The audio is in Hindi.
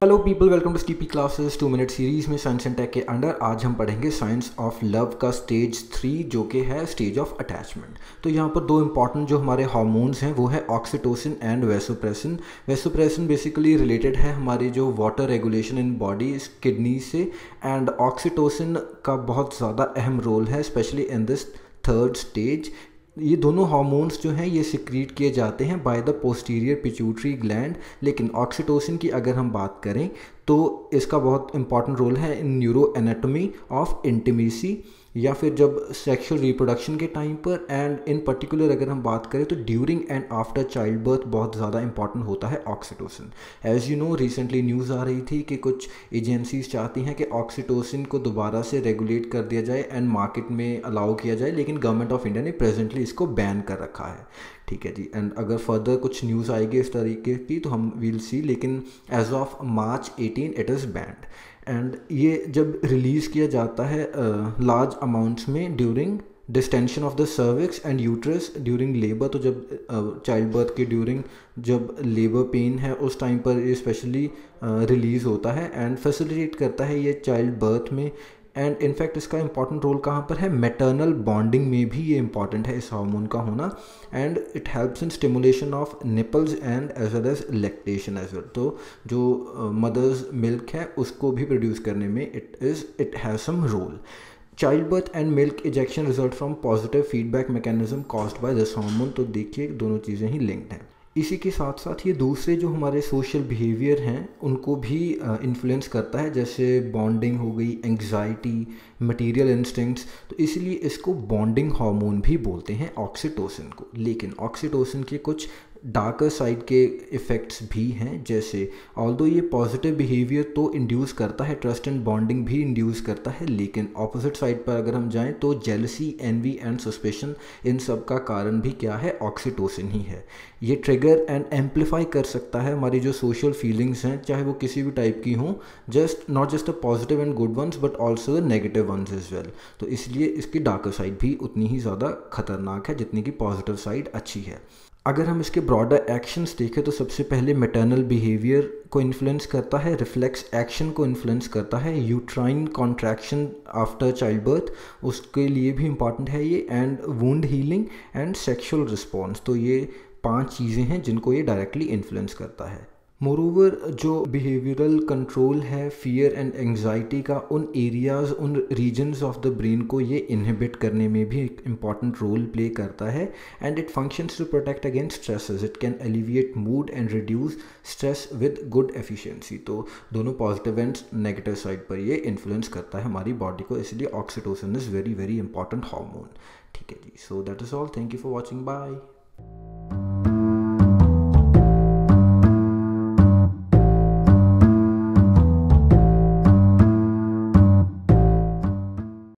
हेलो पीपल, वेलकम टू स्टीपी क्लासेस 2 मिनट सीरीज़ में साइंस एंड टेक के अंडर आज हम पढ़ेंगे साइंस ऑफ लव का स्टेज 3 जो कि है स्टेज ऑफ अटैचमेंट। तो यहाँ पर दो इंपॉर्टेंट जो हमारे हार्मोन्स हैं वो है oxytocin and vasopressin. Vasopressin basically related है हमारी जो water regulation in body kidney से, एंड ऑक्सीटोसिन का बहुत ज़्यादा अहम रोल है specially in this third stage. ये दोनों हार्मोन्स जो हैं ये सिक्रीट किए जाते हैं by the posterior pituitary gland, लेकिन ऑक्सीटोसिन की अगर हम बात करें तो इसका बहुत इंपॉर्टेंट रोल है in neuro anatomy of intimacy, या फिर जब सेक्सुअल रिप्रोडक्शन के टाइम पर, एंड इन पर्टिकुलर अगर हम बात करें तो during and after child birth बहुत ज़्यादा इंपॉर्टेंट होता है oxytocin. As you know, recently news आ रही थी कि कुछ एजेंसीज चाहती हैं कि ऑक्सीटोसिन को दोबारा से रेगुलेट कर दिया जाए एंड मार्केट में अलाउ किया जाए, लेकिन गवर्नमेंट ऑफ इंडिया ने प्रेजेंटली इसको बैन कर रखा है। ठीक है जी, एंड अगर फर्दर कुछ न्यूज़ आएगी इस तरीके की तो हम विल सी, लेकिन as of March 18 it is banned. And ये जब रिलीज़ किया जाता है लार्ज अमाउंट्स में during distension of the cervix and uterus during labour, तो जब चाइल्ड बर्थ के ड्यूरिंग जब लेबर पेन है उस टाइम पर ये स्पेशली रिलीज़ होता है एंड फैसिलिटेट करता है ये चाइल्ड बर्थ में। एंड इनफैक्ट इसका इंपॉर्टेंट रोल कहाँ पर है, मैटरनल बॉन्डिंग में भी ये इंपॉर्टेंट है इस हार्मोन का होना, and it helps in stimulation of nipples and as well as lactation as well. तो जो मदर्स मिल्क है उसको भी प्रोड्यूस करने में it has some role. Child birth and milk ejection result from positive feedback mechanism caused by this hormone. तो देखिए दोनों चीज़ें ही लिंक्ड हैं। इसी के साथ साथ ये दूसरे जो हमारे सोशल बिहेवियर हैं उनको भी इन्फ्लुएंस करता है, जैसे बॉन्डिंग हो गई, एंग्जाइटी, मटेरियल इंस्टिंक्ट्स। तो इसलिए इसको बॉन्डिंग हार्मोन भी बोलते हैं ऑक्सीटोसिन को। लेकिन ऑक्सीटोसिन के कुछ डार्कर साइड के इफ़ेक्ट्स भी हैं, जैसे ऑल्दो ये पॉजिटिव बिहेवियर तो इंड्यूस करता है, ट्रस्ट एंड बॉन्डिंग भी इंड्यूस करता है, लेकिन ऑपोजिट साइड पर अगर हम जाएं तो जेलसी, एनवी एंड सस्पेशन, इन सब का कारण भी क्या है, ऑक्सीटोसिन ही है। ये ट्रिगर एंड एम्पलीफाई कर सकता है हमारी जो सोशल फीलिंग्स हैं, चाहे वो किसी भी टाइप की हों, not just the positive and good ones but also the negative ones as well. तो इसलिए इसकी डार्कर साइड भी उतनी ही ज़्यादा खतरनाक है जितनी की पॉजिटिव साइड अच्छी है। अगर हम इसके ब्रॉडर एक्शंस देखें तो सबसे पहले मैटरनल बिहेवियर को इन्फ्लुएंस करता है, रिफ्लेक्स एक्शन को इन्फ्लुएंस करता है, uterine contraction after child birth उसके लिए भी इम्पॉर्टेंट है ये, and wound healing and sexual response. तो ये 5 चीज़ें हैं जिनको ये डायरेक्टली इन्फ्लुएंस करता है। मोरोवर जो बिहेवियरल कंट्रोल है फियर एंड एंग्जाइटी का, उन एरियाज़, उन रीजन्स ऑफ द ब्रेन को ये इनहिबिट करने में भी एक इम्पॉर्टेंट रोल प्ले करता है, and it functions to protect against stresses. It can alleviate mood and reduce stress with good efficiency. तो दोनों पॉजिटिव एंड नेगेटिव साइड पर ये इन्फ्लुएंस करता है हमारी बॉडी को, इसलिए oxytocin is very very important hormone. ठीक है जी, so that is all, thank you for watching, bye.